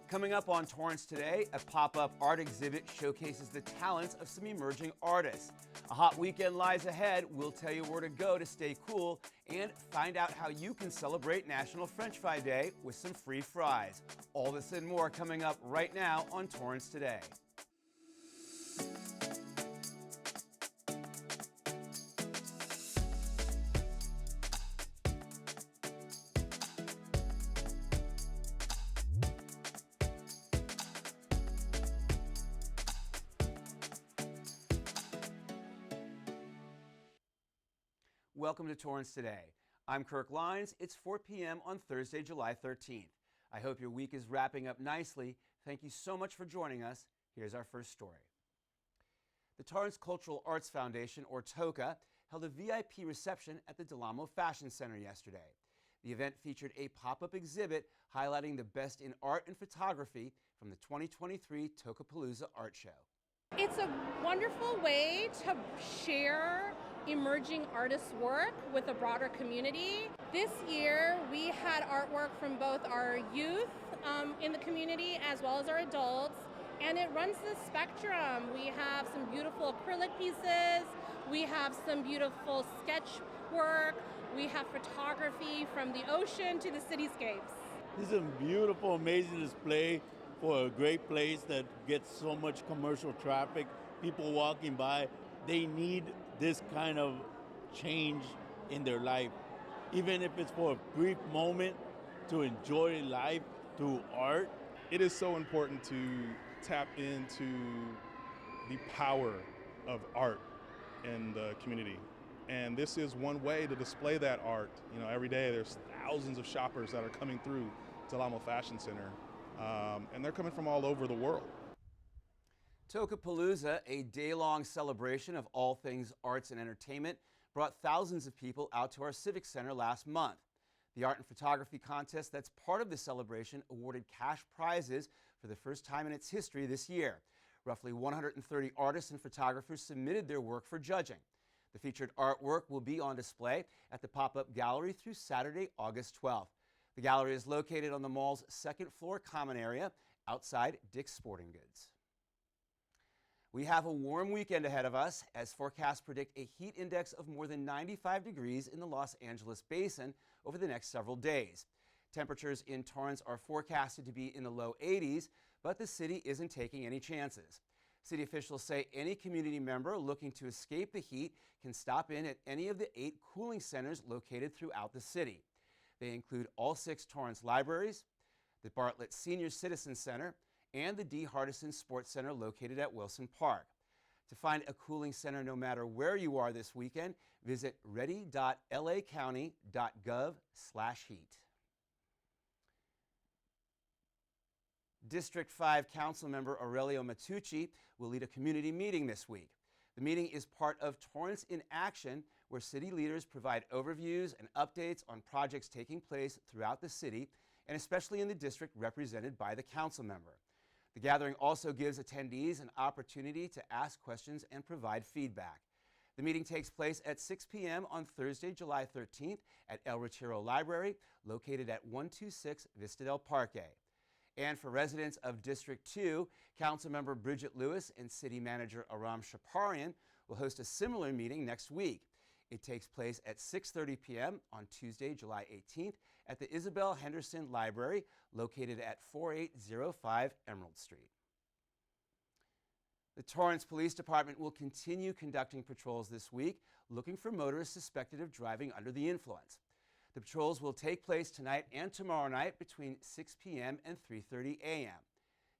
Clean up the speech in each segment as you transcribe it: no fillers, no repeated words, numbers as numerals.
Coming up on Torrance Today, a pop-up art exhibit showcases the talents of some emerging artists. A hot weekend lies ahead. We'll tell you where to go to stay cool and find out how you can celebrate National French Fry Day with some free fries. All this and more coming up right now on Torrance Today. Welcome to Torrance Today. I'm Kirk Lyons. It's 4 p.m. on Thursday, July 13th. I hope your week is wrapping up nicely. Thank you so much for joining us. Here's our first story. The Torrance Cultural Arts Foundation, or TOCA, held a VIP reception at the Del Amo Fashion Center yesterday. The event featured a pop-up exhibit highlighting the best in art and photography from the 2023 TOCApalooza Art Show. It's a wonderful way to share emerging artists' work with a broader community. This year we had artwork from both our youth in the community as well as our adults, and it runs the spectrum. We have some beautiful acrylic pieces, we have some beautiful sketch work, we have photography from the ocean to the cityscapes. This is a beautiful, amazing display for a great place that gets so much commercial traffic, people walking by. They need this kind of change in their life, even if it's for a brief moment, to enjoy life through art. It is so important to tap into the power of art in the community. And this is one way to display that art. You know, every day there's thousands of shoppers that are coming through Del Amo Fashion Center. And they're coming from all over the world. TOCApalooza, a day-long celebration of all things arts and entertainment, brought thousands of people out to our Civic Center last month. The art and photography contest that's part of the celebration awarded cash prizes for the first time in its history this year. Roughly 130 artists and photographers submitted their work for judging. The featured artwork will be on display at the pop-up gallery through Saturday, August 12th. The gallery is located on the mall's second floor common area outside Dick's Sporting Goods. We have a warm weekend ahead of us as forecasts predict a heat index of more than 95 degrees in the Los Angeles basin over the next several days. Temperatures in Torrance are forecasted to be in the low 80s, but the city isn't taking any chances. City officials say any community member looking to escape the heat can stop in at any of the 8 cooling centers located throughout the city. They include all 6 Torrance libraries, the Bartlett Senior Citizen Center, and the D. Hardison Sports Center located at Wilson Park. To find a cooling center no matter where you are this weekend, visit ready.lacounty.gov/heat. District 5 Councilmember Aurelio Matucci will lead a community meeting this week. The meeting is part of Torrance in Action, where city leaders provide overviews and updates on projects taking place throughout the city, and especially in the district represented by the council member. The gathering also gives attendees an opportunity to ask questions and provide feedback. The meeting takes place at 6 p.m. on Thursday, July 13th at El Retiro Library, located at 126 Vista del Parque. And for residents of District 2, Councilmember Bridget Lewis and City Manager Aram Shaparian will host a similar meeting next week. It takes place at 6:30 p.m. on Tuesday, July 18th at the Isabel Henderson Library, located at 4805 Emerald Street. The Torrance Police Department will continue conducting patrols this week, looking for motorists suspected of driving under the influence. The patrols will take place tonight and tomorrow night between 6 p.m. and 3:30 a.m.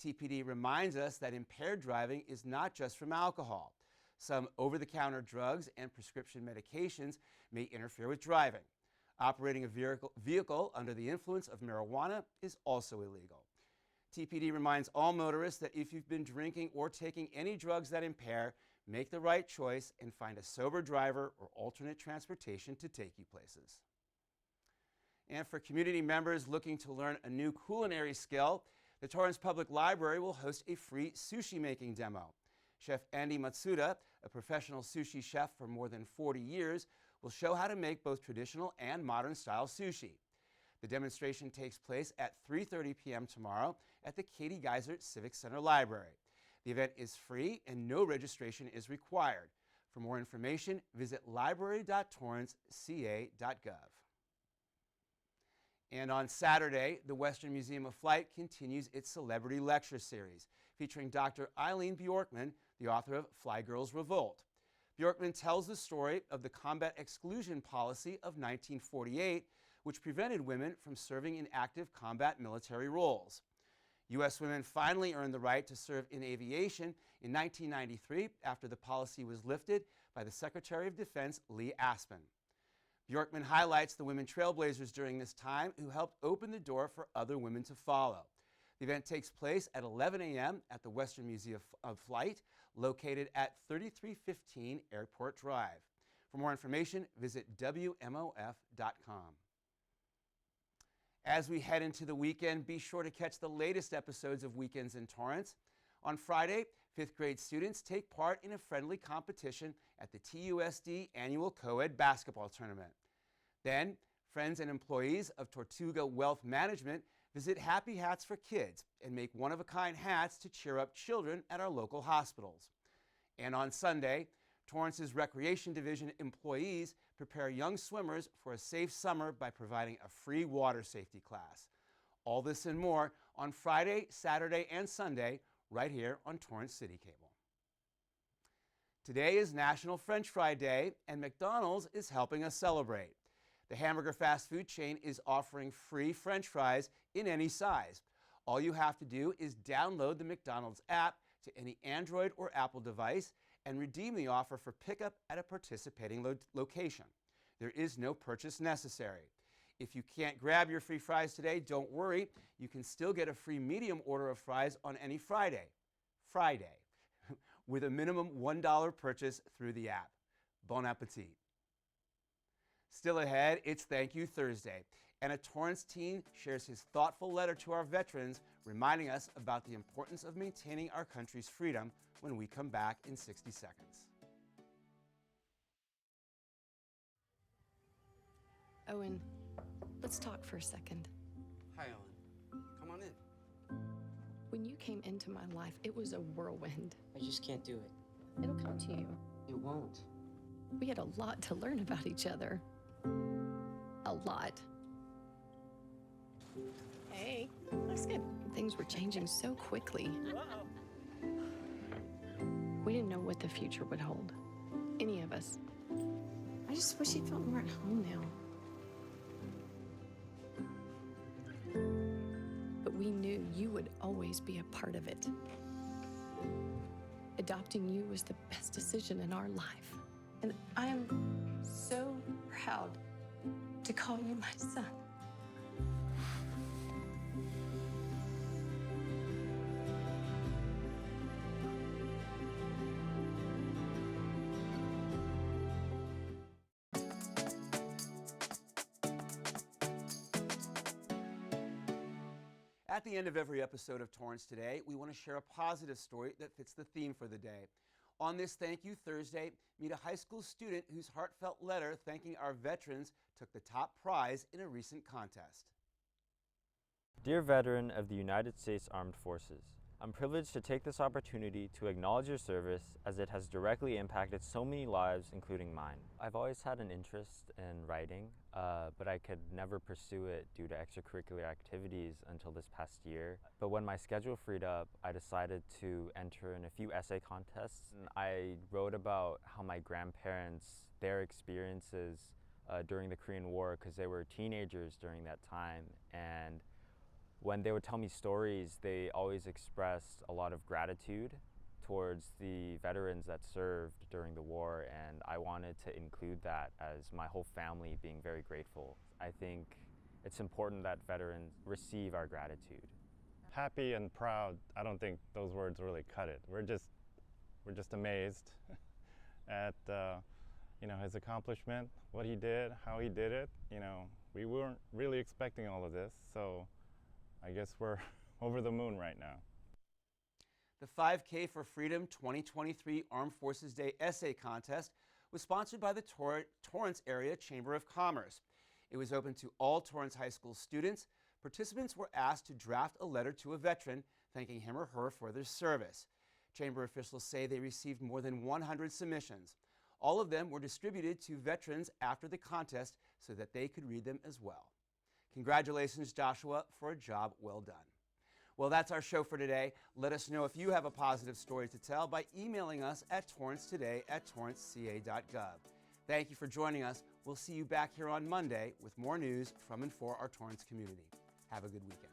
TPD reminds us that impaired driving is not just from alcohol. Some over-the-counter drugs and prescription medications may interfere with driving. Operating a vehicle under the influence of marijuana is also illegal. TPD reminds all motorists that if you've been drinking or taking any drugs that impair, make the right choice and find a sober driver or alternate transportation to take you places. And for community members looking to learn a new culinary skill, the Torrance Public Library will host a free sushi making demo. Chef Andy Matsuda, a professional sushi chef for more than 40 years, will show how to make both traditional and modern style sushi. The demonstration takes place at 3:30 p.m. tomorrow at the Katie Geiser Civic Center Library. The event is free and no registration is required. For more information, visit library.torranceca.gov. And on Saturday, the Western Museum of Flight continues its celebrity lecture series, featuring Dr. Eileen Bjorkman, the author of Fly Girls Revolt. Bjorkman tells the story of the combat exclusion policy of 1948, which prevented women from serving in active combat military roles. U.S. women finally earned the right to serve in aviation in 1993 after the policy was lifted by the Secretary of Defense, Lee Aspen. Bjorkman highlights the women trailblazers during this time who helped open the door for other women to follow. The event takes place at 11 a.m. at the Western Museum of Flight, located at 3315 Airport Drive. For more information, visit WMOF.com. As we head into the weekend, be sure to catch the latest episodes of Weekends in Torrance. On Friday, 5th grade students take part in a friendly competition at the TUSD Annual Co-ed Basketball Tournament. Then, friends and employees of Tortuga Wealth Management visit Happy Hats for Kids and make one-of-a-kind hats to cheer up children at our local hospitals. And on Sunday, Torrance's Recreation Division employees prepare young swimmers for a safe summer by providing a free water safety class. All this and more on Friday, Saturday, and Sunday, right here on Torrance City Cable. Today is National French Fry Day, and McDonald's is helping us celebrate. The hamburger fast food chain is offering free French fries in any size. All you have to do is download the McDonald's app to any Android or Apple device and redeem the offer for pickup at a participating location. There is no purchase necessary. If you can't grab your free fries today, don't worry. You can still get a free medium order of fries on any Friday, with a minimum $1 purchase through the app. Bon appetit. Still ahead, it's Thank You Thursday, and a Torrance teen shares his thoughtful letter to our veterans, reminding us about the importance of maintaining our country's freedom when we come back in 60 seconds. Owen, let's talk for a second. Hi, Ellen. Come on in. When you came into my life, it was a whirlwind. I just can't do it. It'll come to you. It won't. We had a lot to learn about each other. A lot. Hey, looks good. Things were changing so quickly. We didn't know what the future would hold. Any of us. I just wish you felt more at home now. But we knew you would always be a part of it. Adopting you was the best decision in our life. And I am so proud to call you my son. At the end of every episode of Torrance Today, we want to share a positive story that fits the theme for the day. On this Thank You Thursday, meet a high school student whose heartfelt letter thanking our veterans took the top prize in a recent contest. Dear veteran of the United States Armed Forces, I'm privileged to take this opportunity to acknowledge your service as it has directly impacted so many lives, including mine. I've always had an interest in writing, but I could never pursue it due to extracurricular activities until this past year. But when my schedule freed up, I decided to enter in a few essay contests. And I wrote about how my grandparents, their experiences during the Korean War, because they were teenagers during that time. And when they would tell me stories, they always expressed a lot of gratitude towards the veterans that served during the war, and I wanted to include that as my whole family being very grateful. I think it's important that veterans receive our gratitude. Happy and proud, I don't think those words really cut it. We're just amazed at his accomplishment, what he did, how he did it. We weren't really expecting all of this, so I guess we're over the moon right now. The 5K for Freedom 2023 Armed Forces Day Essay Contest was sponsored by the Torrance Area Chamber of Commerce. It was open to all Torrance High School students. Participants were asked to draft a letter to a veteran thanking him or her for their service. Chamber officials say they received more than 100 submissions. All of them were distributed to veterans after the contest so that they could read them as well. Congratulations, Joshua, for a job well done. Well, that's our show for today. Let us know if you have a positive story to tell by emailing us at torrancetoday@torranceca.gov. Thank you for joining us. We'll see you back here on Monday with more news from and for our Torrance community. Have a good weekend.